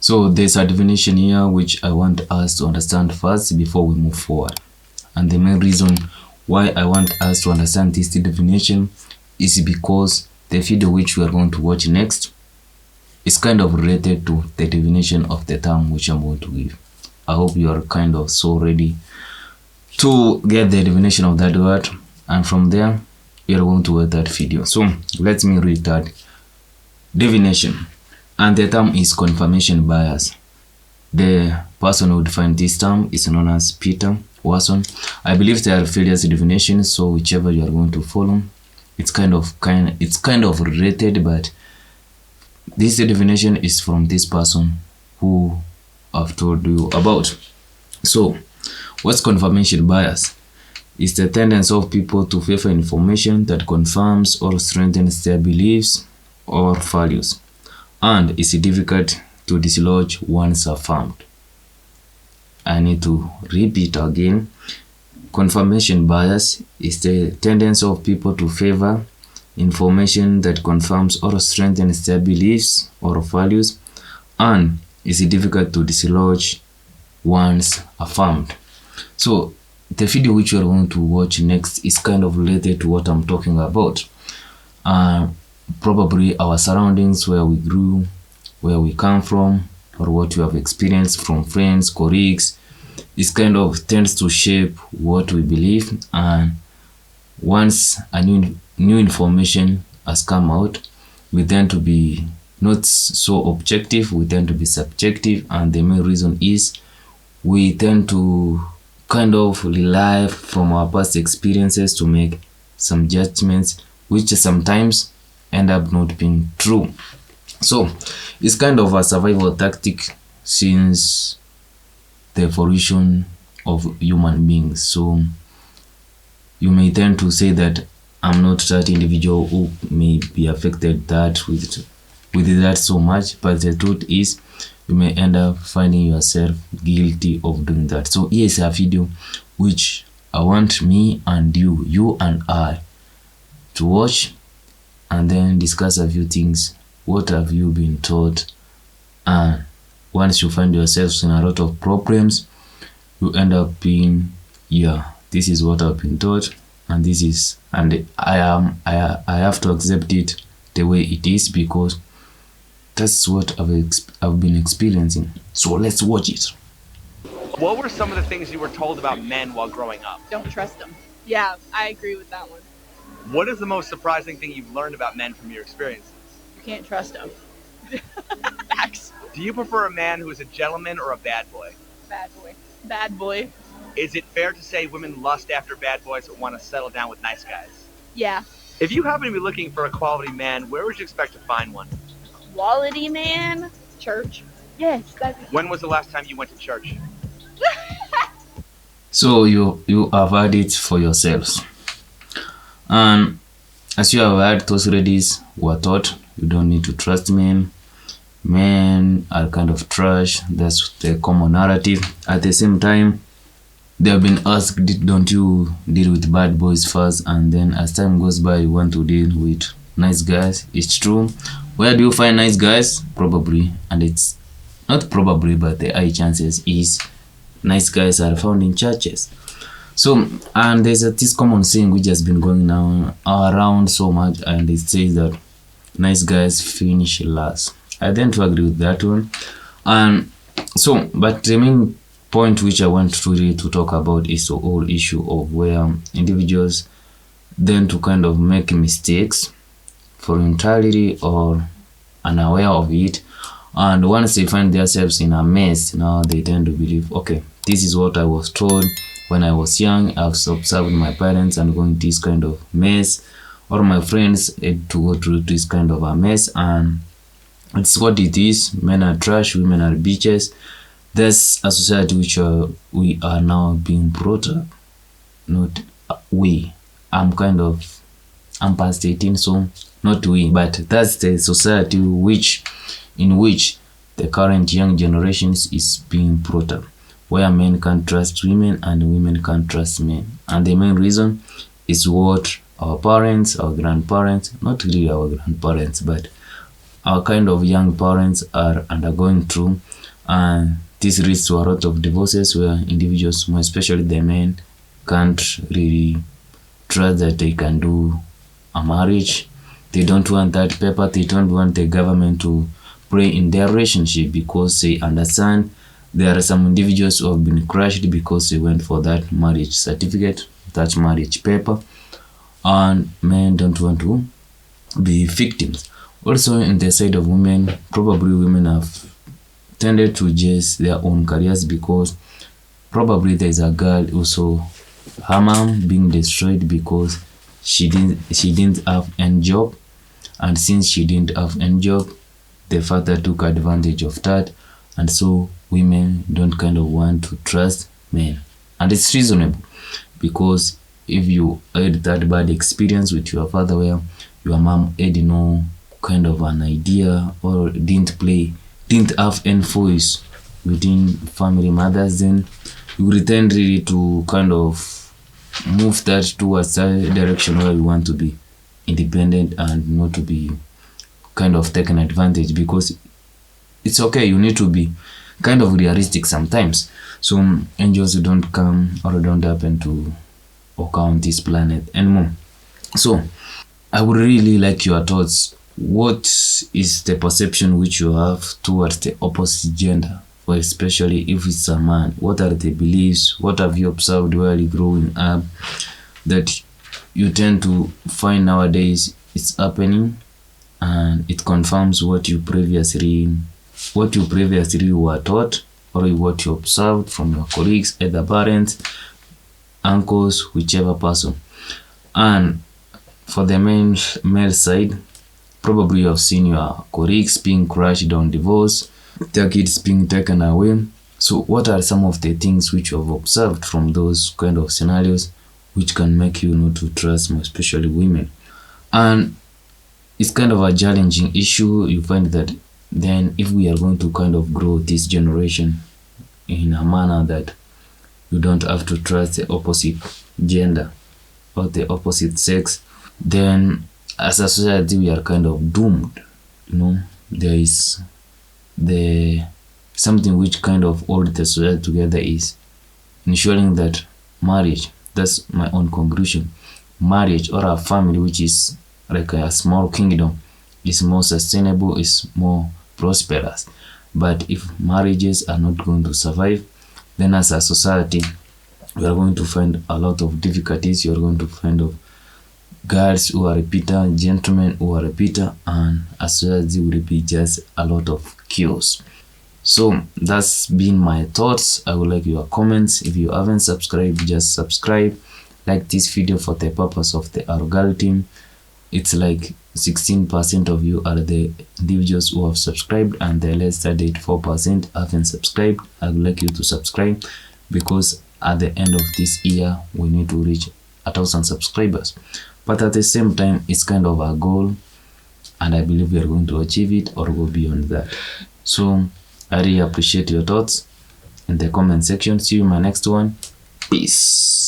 So there's a definition here which I want us to understand first before we move forward. And the main reason why I want us to understand this definition is because the video which we are going to watch next is kind of related to the definition of the term which I'm going to give. I hope you are kind of so ready to get the definition of that word, and from there you're going to watch that video. So let me read that definition. And the term is confirmation bias. The person who defined this term is known as Peter Watson. I believe there are various definitions, so whichever you are going to follow, it's kind of related, but this definition is from this person who I've told you about. So what's confirmation bias? It's the tendency of people to favor information that confirms or strengthens their beliefs or values, and it's difficult to dislodge once affirmed. I need to repeat again. Confirmation bias is the tendency of people to favor information that confirms or strengthens their beliefs or values, and it's difficult to dislodge once affirmed. So the video which you are going to watch next is kind of related to what I'm talking about. Probably our surroundings, where we grew, where we come from, or what we have experienced from friends, colleagues. This kind of tends to shape what we believe, and once a new information has come out, we tend to be not so objective, we tend to be subjective, and the main reason is we tend to kind of rely from our past experiences to make some judgments which sometimes end up not being true. So it's kind of a survival tactic since the evolution of human beings. So you may tend to say that I'm not that individual who may be affected that with that so much, but the truth is you may end up finding yourself guilty of doing that. So here is a video which I want me and you and I to watch, and then discuss a few things. What have you been taught? And once you find yourselves in a lot of problems, you end up being, yeah, this is what I've been taught, and this is, and I have to accept it the way it is, because that's what I've been experiencing. So let's watch it. What were some of the things you were told about men while growing up? Don't trust them. Yeah, I agree with that one. What is the most surprising thing you've learned about men from your experiences? You can't trust them. Facts. Do you prefer a man who is a gentleman or a bad boy? Bad boy. Bad boy. Is it fair to say women lust after bad boys that want to settle down with nice guys? Yeah. If you happen to be looking for a quality man, where would you expect to find one? Quality man? Church. Yes, that's When was the last time you went to church? So you have heard it for yourselves, and as you have heard, those ladies were taught you don't need to trust men. Men are kind of trash. That's the common narrative. At the same time, they have been asked, don't you deal with bad boys first, and then as time goes by you want to deal with nice guys. It's true. Where do you find nice guys? Probably, and it's not probably, but the high chances is nice guys are found in churches. So, and there's this common saying which has been going now around so much, and it says that nice guys finish last. I tend to agree with that one. And so, but the main point which I want to really to talk about is the whole issue of where individuals tend to kind of make mistakes voluntarily or unaware of it, and once they find themselves in a mess, now they tend to believe, okay, this is what I was told when I was young. I've observed my parents and going this kind of mess, or my friends had to go through this kind of a mess, and it's what it is. Men are trash, women are bitches. There's a society which we are now being brought up. Not we. I'm past 18, so not we, but that's the society in which the current young generations is being brought up, where men can't trust women and women can't trust men. And the main reason is what our parents, our grandparents, not really our grandparents, but our kind of young parents are undergoing through, and this leads to a lot of divorces where individuals, more especially the men, can't really trust that they can do a marriage. They don't want that paper, they don't want the government to play in their relationship because they understand there are some individuals who have been crushed because they went for that marriage certificate, that marriage paper, and men don't want to be victims. Also, in the side of women, probably women have tended to chase their own careers because probably there's a girl who saw her mom being destroyed because she didn't have any job, and since she didn't have any job, the father took advantage of that, and so women don't kind of want to trust men. And it's reasonable because if you had that bad experience with your father where your mom had no kind of an idea or didn't have any voice within family matters, then you will tend really to kind of move that towards that direction where you want to be independent and not to be kind of taken advantage, because it's okay, you need to be kind of realistic sometimes. So angels don't come or don't happen to occur on this planet anymore. So I would really like your thoughts. What is the perception which you have towards the opposite gender, or especially if it's a man? What are the beliefs? What have you observed while you're growing up that you tend to find nowadays it's happening, and it confirms what you previously were taught, or what you observed from your colleagues, either parents, uncles, whichever person? And for the male side, probably you have seen your colleagues being crushed on divorce, their kids being taken away. So what are some of the things which you have observed from those kind of scenarios which can make you not to trust, especially women? And it's kind of a challenging issue. You find that then if we are going to kind of grow this generation in a manner that you don't have to trust the opposite gender or the opposite sex, then as a society we are kind of doomed. There is something which kind of holds the society together is ensuring that marriage, that's my own conclusion, marriage or a family which is like a small kingdom is more sustainable, is more prosperous. But if marriages are not going to survive, then as a society we are going to find a lot of difficulties. You are going to find of girls who are repeater, gentlemen who are repeater, and as well as it will be just a lot of chaos. So that's been my thoughts. I would like your comments. If you haven't subscribed, just subscribe, like this video for the purpose of the algorithm. It's like 16% of you are the individuals who have subscribed, and the less than 4% haven't subscribed. I would like you to subscribe because at the end of this year we need to reach 1,000 subscribers. But at the same time, it's kind of a goal, and I believe we are going to achieve it or go beyond that. So I really appreciate your thoughts in the comment section. See you in my next one. Peace.